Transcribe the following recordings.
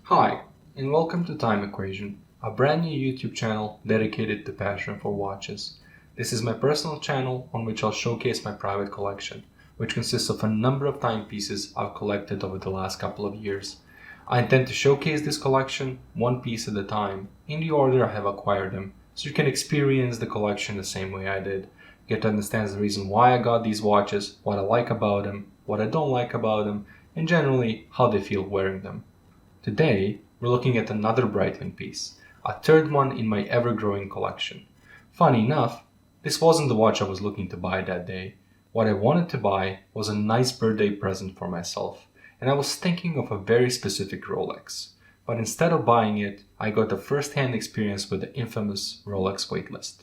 Hi, and welcome to Time Equation, a brand new YouTube channel dedicated to passion for watches. This is my personal channel on which I'll showcase my private collection, which consists of a number of timepieces I've collected over the last couple of years. I intend to showcase this collection one piece at a time, in the order I have acquired them, so you can experience the collection the same way I did, get to understand the reason why I got these watches, what I like about them, what I don't like about them, and generally how they feel wearing them. Today, we're looking at another Breitling piece, a third one in my ever-growing collection. Funny enough, this wasn't the watch I was looking to buy that day. What I wanted to buy was a nice birthday present for myself, and I was thinking of a very specific Rolex. But instead of buying it, I got a first-hand experience with the infamous Rolex waitlist.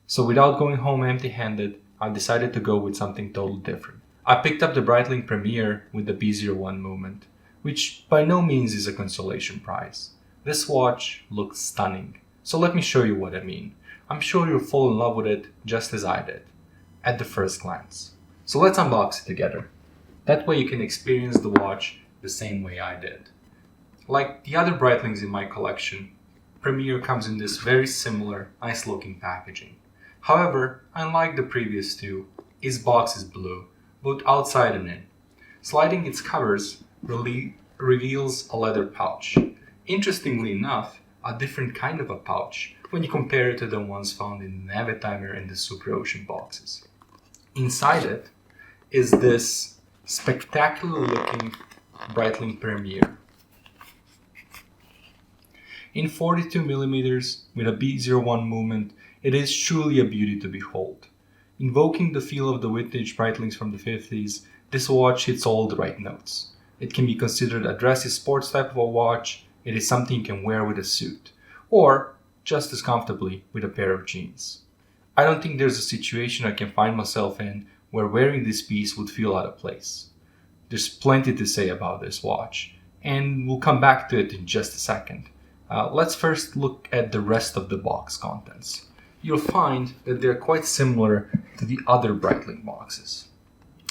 So without going home empty-handed, I decided to go with something totally different. I picked up the Breitling Premier with the B01 movement, which by no means is a consolation prize. This watch looks stunning, so let me show you what I mean. I'm sure you'll fall in love with it just as I did, at the first glance. So let's unbox it together. That way you can experience the watch the same way I did. Like the other Breitlings in my collection, Premier comes in this very similar, nice looking packaging. However, unlike the previous two, its box is blue, both outside and in. Sliding its covers reveals a leather pouch. Interestingly enough, a different kind of a pouch when you compare it to the ones found in the Navitimer and the Super Ocean boxes. Inside it is this spectacular looking Breitling Premier. In 42mm with a B01 movement, it is truly a beauty to behold. Invoking the feel of the vintage Breitlings from the 50s, this watch hits all the right notes. It can be considered a dressy sports type of a watch. It is something you can wear with a suit, or just as comfortably with a pair of jeans. I don't think there's a situation I can find myself in where wearing this piece would feel out of place. There's plenty to say about this watch, and we'll come back to it in just a second. Let's first look at the rest of the box contents. You'll find that they're quite similar to the other Breitling boxes.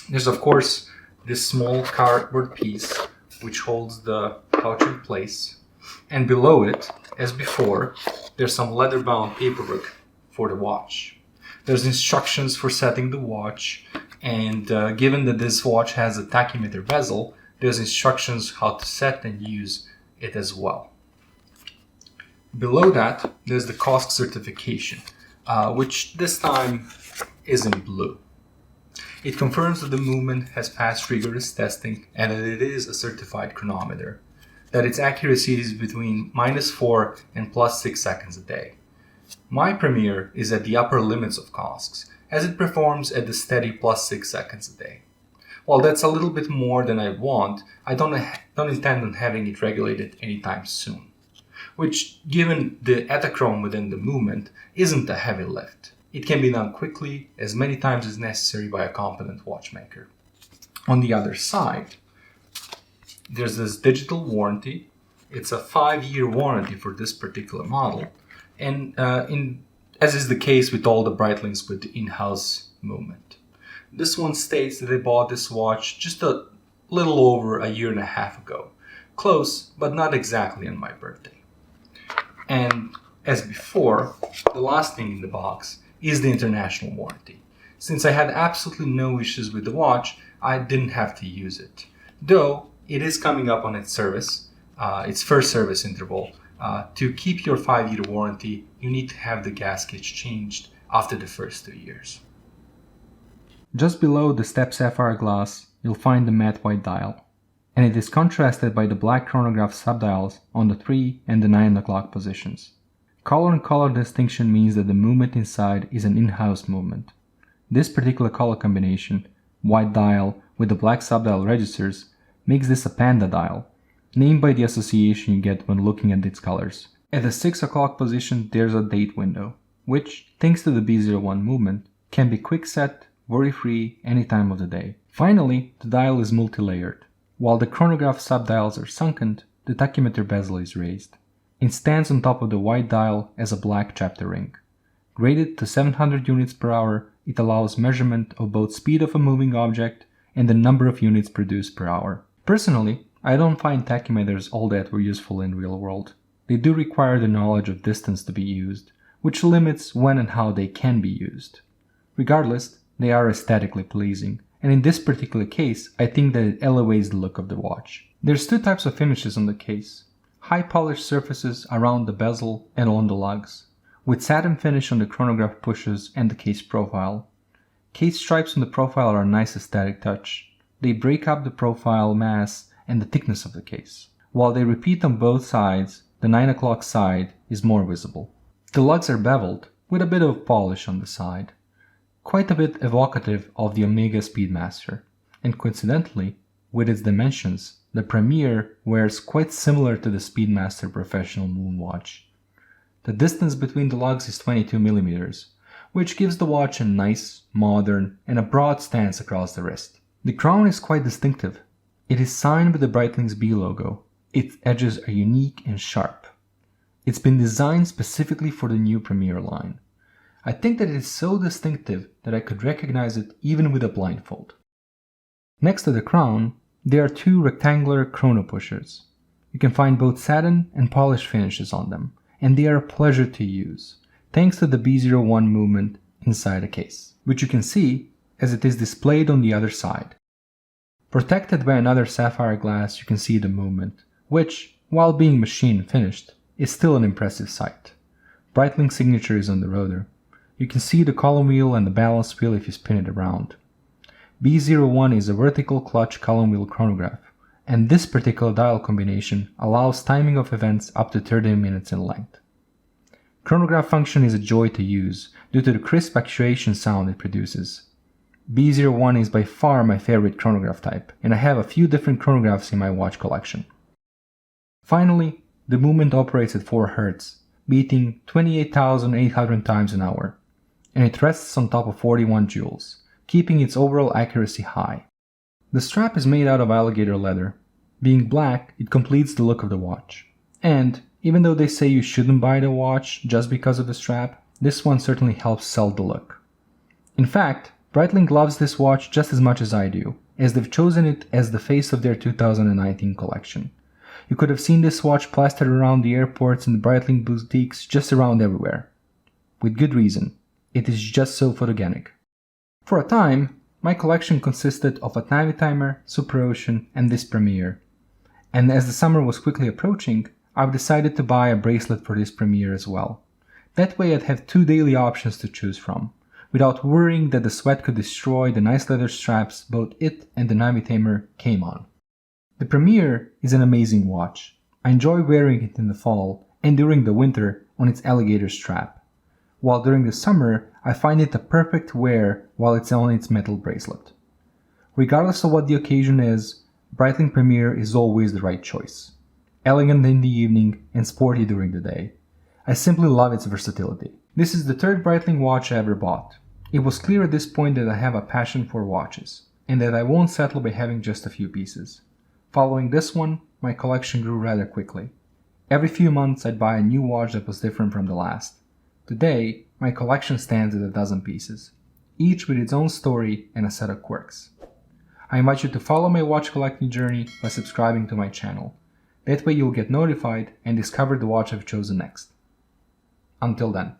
There's of course this small cardboard piece which holds the pouch in place, and below it, as before, there's some leather-bound paperwork for the watch. There's instructions for setting the watch, and given that this watch has a tachymeter bezel, there's instructions how to set and use it as well. Below that, there's the cost certification, which this time is in blue. It confirms that the movement has passed rigorous testing and that it is a certified chronometer, that its accuracy is between -4 and +6 seconds a day. My Premier is at the upper limits of COSCs, as it performs at the steady +6 seconds a day. While that's a little bit more than I want, I don't intend on having it regulated anytime soon, which, given the etachrome within the movement, isn't a heavy lift. It can be done quickly, as many times as necessary by a competent watchmaker. On the other side, there's this digital warranty. It's a 5-year warranty for this particular model, and as is the case with all the Breitlings with the in-house movement. This one states that I bought this watch just a little over a year and a half ago. Close, but not exactly on my birthday. And as before, the last thing in the box is the international warranty. Since I had absolutely no issues with the watch, I didn't have to use it. Though it is coming up on its first service interval. To keep your 5-year warranty, you need to have the gaskets changed after the first 2 years. Just below the step sapphire glass, you'll find the matte white dial, and it is contrasted by the black chronograph subdials on the 3 and the 9 o'clock positions. Color and color distinction means that the movement inside is an in-house movement. This particular color combination, white dial with the black subdial registers, makes this a panda-dial, named by the association you get when looking at its colors. At the 6 o'clock position there's a date window, which, thanks to the B01 movement, can be quick set, worry-free, any time of the day. Finally, the dial is multi-layered. While the chronograph subdials are sunken, the tachymeter bezel is raised. It stands on top of the white dial as a black chapter ring. Rated to 700 units per hour, it allows measurement of both speed of a moving object and the number of units produced per hour. Personally, I don't find tachymeters all that useful in real world. They do require the knowledge of distance to be used, which limits when and how they can be used. Regardless, they are aesthetically pleasing, and in this particular case, I think that it elevates the look of the watch. There's two types of finishes on the case. High polished surfaces around the bezel and on the lugs, with satin finish on the chronograph pushes and the case profile. Case stripes on the profile are a nice aesthetic touch. They break up the profile mass and the thickness of the case. While they repeat on both sides, the 9 o'clock side is more visible. The lugs are beveled, with a bit of polish on the side. Quite a bit evocative of the Omega Speedmaster, and coincidentally, with its dimensions, the Premier wears quite similar to the Speedmaster Professional Moon watch. The distance between the lugs is 22 mm, which gives the watch a nice, modern, and a broad stance across the wrist. The crown is quite distinctive. It is signed with the Breitling's B logo. Its edges are unique and sharp. It's been designed specifically for the new Premier line. I think that it is so distinctive that I could recognize it even with a blindfold. Next to the crown, there are two rectangular chrono pushers. You can find both satin and polished finishes on them, and they are a pleasure to use, thanks to the B01 movement inside the case, which you can see as it is displayed on the other side. Protected by another sapphire glass, you can see the movement, which, while being machine finished, is still an impressive sight. Breitling signature is on the rotor. You can see the column wheel and the balance wheel if you spin it around. B01 is a vertical clutch column wheel chronograph, and this particular dial combination allows timing of events up to 30 minutes in length. Chronograph function is a joy to use due to the crisp actuation sound it produces. B01 is by far my favorite chronograph type, and I have a few different chronographs in my watch collection. Finally, the movement operates at 4 Hz, beating 28,800 times an hour, and it rests on top of 41 joules, keeping its overall accuracy high. The strap is made out of alligator leather. Being black, it completes the look of the watch. And, even though they say you shouldn't buy the watch just because of the strap, this one certainly helps sell the look. In fact, Breitling loves this watch just as much as I do, as they've chosen it as the face of their 2019 collection. You could have seen this watch plastered around the airports and the Breitling boutiques just around everywhere. With good reason. It is just so photogenic. For a time, my collection consisted of a Navitimer, Super Ocean, and this Premier. And as the summer was quickly approaching, I've decided to buy a bracelet for this Premier as well. That way I'd have 2 daily options to choose from, without worrying that the sweat could destroy the nice leather straps both it and the Navitimer came on. The Premier is an amazing watch. I enjoy wearing it in the fall and during the winter on its alligator strap, while during the summer I find it a perfect wear while it's on its metal bracelet. Regardless of what the occasion is, Breitling Premier is always the right choice. Elegant in the evening and sporty during the day. I simply love its versatility. This is the 3rd Breitling watch I ever bought. It was clear at this point that I have a passion for watches, and that I won't settle by having just a few pieces. Following this one, my collection grew rather quickly. Every few months I'd buy a new watch that was different from the last. Today, my collection stands at 12 pieces, each with its own story and a set of quirks. I invite you to follow my watch collecting journey by subscribing to my channel. That way you'll get notified and discover the watch I've chosen next. Until then.